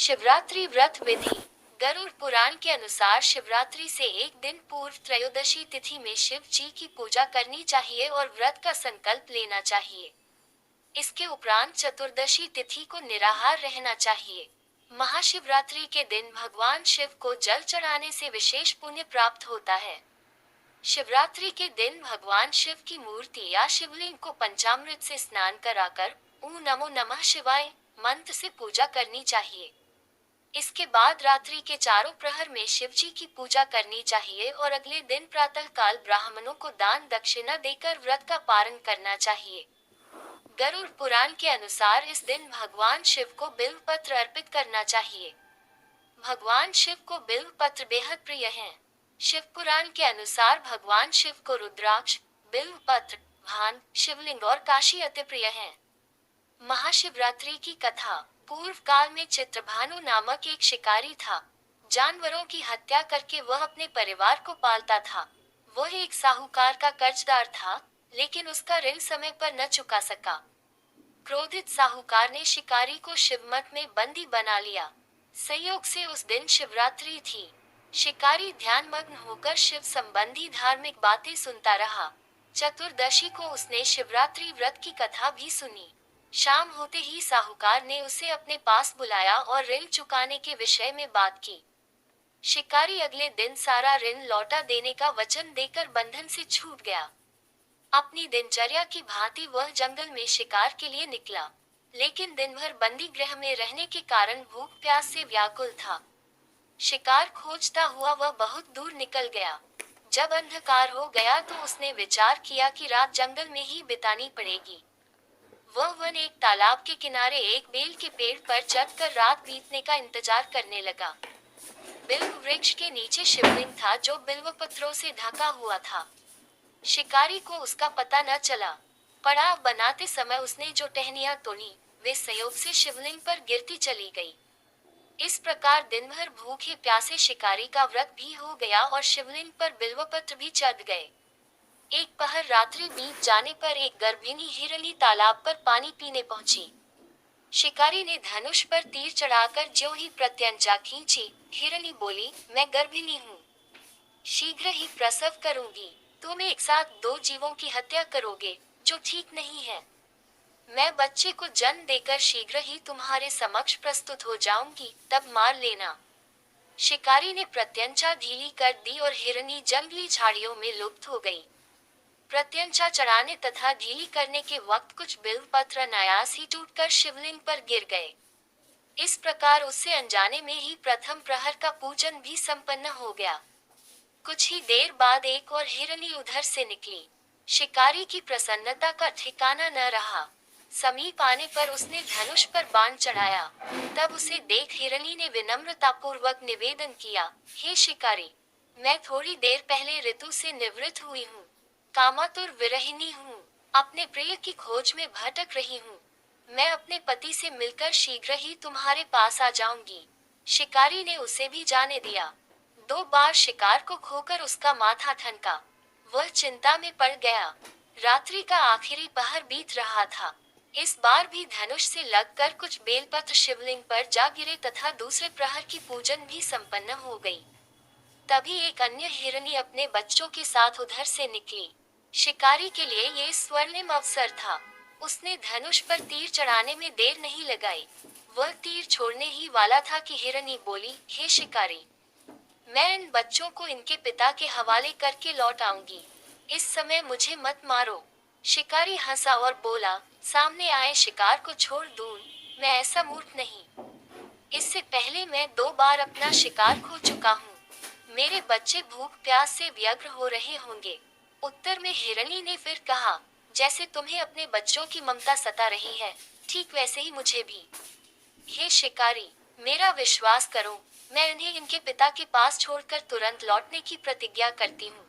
शिवरात्रि व्रत विधि। गरुड़ पुराण के अनुसार शिवरात्रि से एक दिन पूर्व त्रयोदशी तिथि में शिव जी की पूजा करनी चाहिए और व्रत का संकल्प लेना चाहिए। इसके उपरांत चतुर्दशी तिथि को निराहार रहना चाहिए। महाशिवरात्रि के दिन भगवान शिव को जल चढ़ाने से विशेष पुण्य प्राप्त होता है। शिवरात्रि के दिन भगवान शिव की मूर्ति या शिवलिंग को पंचामृत से स्नान कराकर ओम नमो नमः शिवाय मंत्र से पूजा करनी चाहिए। इसके बाद रात्रि के चारों प्रहर में शिव जी की पूजा करनी चाहिए और अगले दिन प्रातः काल ब्राह्मणों को दान दक्षिणा देकर व्रत का पारण करना चाहिए। गरुड़ पुराण के अनुसार इस दिन भगवान शिव को बिल्व पत्र अर्पित करना चाहिए। भगवान शिव को बिल्व पत्र बेहद प्रिय हैं। शिव पुराण के अनुसार भगवान शिव को रुद्राक्ष, बिल्व पत्र, भान, शिवलिंग और काशी अति प्रिय हैं। महाशिवरात्रि की कथा। पूर्व काल में चित्रभानु नामक एक शिकारी था। जानवरों की हत्या करके वह अपने परिवार को पालता था। वह एक साहूकार का कर्जदार था, लेकिन उसका ऋण समय पर न चुका सका। क्रोधित साहूकार ने शिकारी को शिवमठ में बंदी बना लिया। संयोग से उस दिन शिवरात्रि थी। शिकारी ध्यानमग्न होकर शिव संबंधी धार्मिक बातें सुनता रहा। चतुर्दशी को उसने शिवरात्रि व्रत की कथा भी सुनी। शाम होते ही साहूकार ने उसे अपने पास बुलाया और ऋण चुकाने के विषय में बात की। शिकारी अगले दिन सारा ऋण लौटा देने का वचन देकर बंधन से छूट गया। अपनी दिनचर्या की भांति वह जंगल में शिकार के लिए निकला, लेकिन दिन भर बंदी गृह में रहने के कारण भूख प्यास से व्याकुल था। शिकार खोजता हुआ वह बहुत दूर निकल गया। जब अंधकार हो गया तो उसने विचार किया कि रात जंगल में ही बितानी पड़ेगी। वह वन एक तालाब के किनारे एक बेल के पेड़ पर चढ़कर रात बीतने का इंतजार करने लगा। बिल्व वृक्ष के नीचे शिवलिंग था जो बिल्व पत्रों से ढका हुआ था। शिकारी को उसका पता न चला। पड़ाव बनाते समय उसने जो टहनियां तोड़ी वे संयोग से शिवलिंग पर गिरती चली गई। इस प्रकार दिन भर भूखे प्यासे शिकारी का व्रत भी हो गया और शिवलिंग पर बिल्वपत्र भी चढ़ गए। एक पहर रात्रि बीत जाने पर एक गर्भिणी हिरनी तालाब पर पानी पीने पहुंची। शिकारी ने धनुष पर तीर चढ़ाकर ज्यों ही प्रत्यंचा खींची, हिरनी बोली, मैं गर्भिणी हूँ, शीघ्र ही प्रसव करूंगी। तुम एक साथ दो जीवों की हत्या करोगे, जो ठीक नहीं है। मैं बच्चे को जन्म देकर शीघ्र ही तुम्हारे समक्ष प्रस्तुत हो जाऊंगी, तब मार लेना। शिकारी ने प्रत्यंचा ढीली कर दी और हिरनी जंगली झाड़ियों में लुप्त हो गई। प्रत्यंचा चढ़ाने तथा ढीली करने के वक्त कुछ बिल्व पत्र अनायास ही टूटकर शिवलिंग पर गिर गए। इस प्रकार उससे अनजाने में ही प्रथम प्रहर का पूजन भी संपन्न हो गया। कुछ ही देर बाद एक और हिरनी उधर से निकली। शिकारी की प्रसन्नता का ठिकाना न रहा। समीप आने पर उसने धनुष पर बाण चढ़ाया। तब उसे देख हिरनी ने विनम्रतापूर्वक निवेदन किया, हे शिकारी, मैं थोड़ी देर पहले ऋतु से निवृत्त हुई हूँ, कामातुर विरहिणी हूँ, अपने प्रिय की खोज में भटक रही हूँ। मैं अपने पति से मिलकर शीघ्र ही तुम्हारे पास आ जाऊंगी। शिकारी ने उसे भी जाने दिया। 2 बार शिकार को खोकर उसका माथा ठनका। वह चिंता में पड़ गया। रात्रि का आखिरी पहर बीत रहा था। इस बार भी धनुष से लगकर कुछ बेलपत्र शिवलिंग पर जा गिरे तथा दूसरे प्रहर की पूजन भी संपन्न हो गई। तभी एक अन्य हिरनी अपने बच्चों के साथ उधर से निकली। शिकारी के लिए ये स्वर्णिम अवसर था। उसने धनुष पर तीर चढ़ाने में देर नहीं लगाई। वह तीर छोड़ने ही वाला था कि हिरनी बोली, हे शिकारी, मैं इन बच्चों को इनके पिता के हवाले करके लौट आऊंगी। इस समय मुझे मत मारो। शिकारी हंसा और बोला, सामने आए शिकार को छोड़ दूं, मैं ऐसा मूर्ख नहीं। इससे पहले मैं 2 बार अपना शिकार खो चुका हूँ। मेरे बच्चे भूख प्यास से व्यग्र हो रहे होंगे। उत्तर में हिरनी ने फिर कहा, जैसे तुम्हें अपने बच्चों की ममता सता रही है, ठीक वैसे ही मुझे भी। हे शिकारी, मेरा विश्वास करो, मैं इन्हें इनके पिता के पास छोड़कर तुरंत लौटने की प्रतिज्ञा करती हूँ।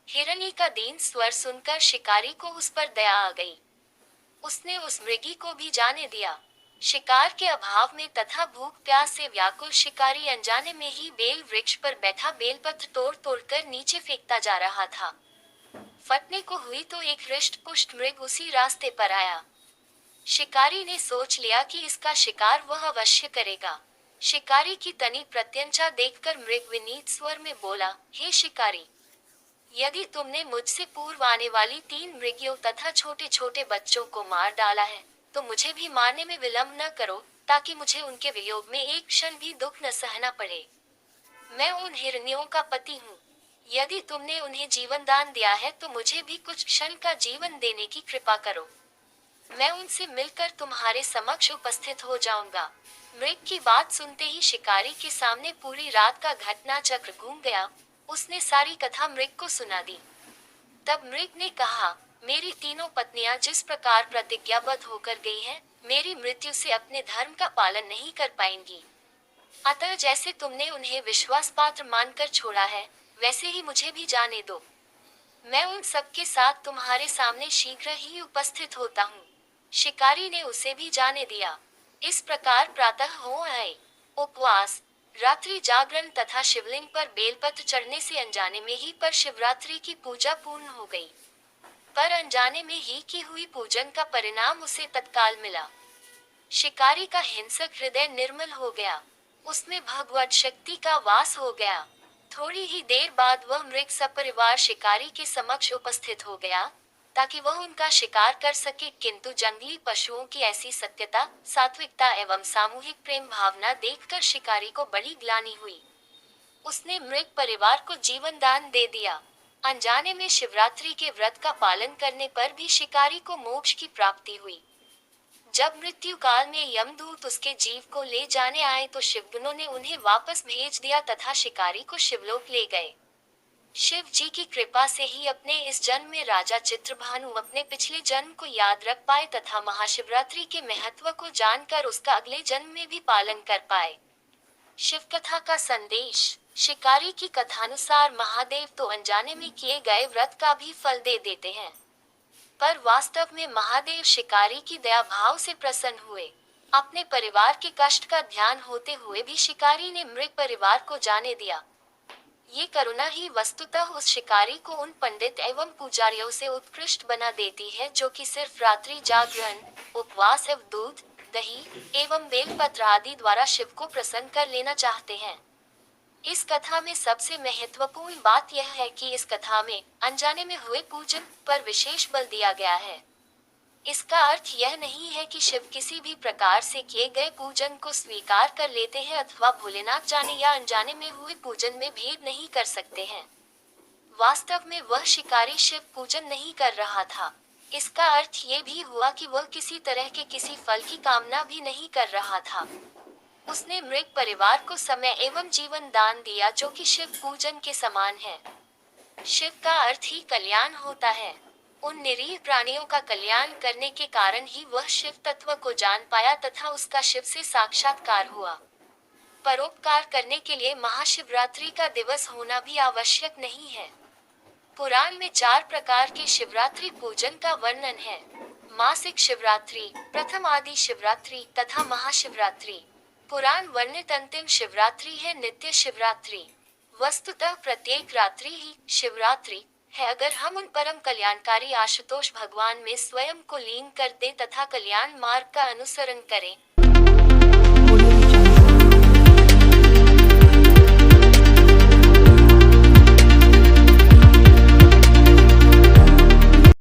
हिरनी का दीन स्वर सुनकर शिकारी को उस पर दया आ गई। उसने उस मृगी को भी जाने दिया। शिकार के अभाव में तथा भूख प्यास से व्याकुल शिकारी अनजाने में ही बेल वृक्ष पर बैठा बेलपत्र तोड़ तोड़कर नीचे फेंकता जा रहा था। फटने को हुई तो एक हृष्ट पुष्ट मृग उसी रास्ते पर आया। शिकारी ने सोच लिया कि इसका शिकार वह अवश्य करेगा। शिकारी की तनी प्रत्यंचा देखकर मृग विनीत स्वर में बोला, हे शिकारी, यदि तुमने मुझसे पूर्व आने वाली 3 मृगियों तथा छोटे छोटे बच्चों को मार डाला है, तो मुझे भी मारने में विलंब न करो, ताकि मुझे उनके वियोग में एक क्षण भी दुख न सहना पड़े। मैं उन हिरनियों का पति हूँ। यदि तुमने उन्हें जीवन दान दिया है तो मुझे भी कुछ क्षण का जीवन देने की कृपा करो। मैं उनसे मिलकर तुम्हारे समक्ष उपस्थित हो जाऊंगा। मृग की बात सुनते ही शिकारी के सामने पूरी रात का घटना चक्र घूम गया। उसने सारी कथा मृग को सुना दी। तब मृग ने कहा, मेरी तीनों पत्नियां जिस प्रकार प्रतिज्ञाबद्ध होकर गई हैं, मेरी मृत्यु से अपने धर्म का पालन नहीं कर पाएंगी। अतः जैसे तुमने उन्हें विश्वास पात्र मानकर छोड़ा है, वैसे ही मुझे भी जाने दो। मैं उन सबके साथ तुम्हारे सामने शीघ्र ही उपस्थित होता हूँ। शिकारी ने उसे भी जाने दिया। इस प्रकार प्रातः हो आए। उपवास, रात्रि जागरण तथा शिवलिंग पर बेलपत्र चढ़ने से अनजाने में ही पर शिवरात्रि की पूजा पूर्ण हो गई। पर अनजाने में ही की हुई पूजन का परिणाम उसे तत्काल मिला। शिकारी का हिंसक हृदय निर्मल हो गया। उसमें भगवत शक्ति का वास हो गया। थोड़ी ही देर बाद वह मृग सपरिवार शिकारी के समक्ष उपस्थित हो गया, ताकि वह उनका शिकार कर सके, किंतु जंगली पशुओं की ऐसी सत्यता, सात्विकता एवं सामूहिक प्रेम भावना देखकर शिकारी को बड़ी ग्लानि हुई। उसने मृग परिवार को जीवन दान दे दिया। अनजाने में शिवरात्रि के व्रत का पालन करने पर भी शिकारी को मोक्ष की प्राप्ति हुई। जब मृत्यु काल में यमदूत उसके जीव को ले जाने आए तो शिवगुणों ने उन्हें वापस भेज दिया तथा शिकारी को शिवलोक ले गए। शिव जी की कृपा से ही अपने इस जन्म में राजा चित्रभानु अपने पिछले जन्म को याद रख पाए तथा महाशिवरात्रि के महत्व को जानकर उसका अगले जन्म में भी पालन कर पाए। शिव कथा का संदेश। शिकारी की कथानुसार महादेव तो अनजाने में किए गए व्रत का भी फल दे देते हैं, पर वास्तव में महादेव शिकारी की दया भाव से प्रसन्न हुए। अपने परिवार के कष्ट का ध्यान होते हुए भी शिकारी ने मृग परिवार को जाने दिया। ये करुणा ही वस्तुतः उस शिकारी को उन पंडित एवं पुजारियों से उत्कृष्ट बना देती है, जो कि सिर्फ रात्रि जागरण, उपवास एवं दूध, दही एवं बेलपत्र आदि द्वारा शिव को प्रसन्न कर लेना चाहते हैं। इस कथा में सबसे महत्वपूर्ण बात यह है कि इस कथा में अनजाने में हुए पूजन पर विशेष बल दिया गया है। इसका अर्थ यह नहीं है कि शिव किसी भी प्रकार से किए गए पूजन को स्वीकार कर लेते हैं अथवा भोलेनाथ जाने या अनजाने में हुए पूजन में भेद नहीं कर सकते हैं। वास्तव में वह शिकारी शिव पूजन नहीं कर रहा था। इसका अर्थ ये भी हुआ कि वह किसी तरह के किसी फल की कामना भी नहीं कर रहा था। उसने मृग परिवार को समय एवं जीवन दान दिया, जो कि शिव पूजन के समान है। शिव का अर्थ ही कल्याण होता है। उन निरीह प्राणियों का कल्याण करने के कारण ही वह शिव तत्व को जान पाया तथा उसका शिव से साक्षात्कार हुआ। परोपकार करने के लिए महाशिवरात्रि का दिवस होना भी आवश्यक नहीं है। पुराण में 4 प्रकार के शिवरात्रि पूजन का वर्णन है। मासिक शिवरात्रि, प्रथम आदि शिवरात्रि तथा महाशिवरात्रि। पुराण वर्णित अंतिम शिवरात्रि है नित्य शिवरात्रि। वस्तुतः प्रत्येक रात्रि ही शिवरात्रि है, अगर हम उन परम कल्याणकारी आशुतोष भगवान में स्वयं को लीन कर दें तथा कल्याण मार्ग का अनुसरण करें।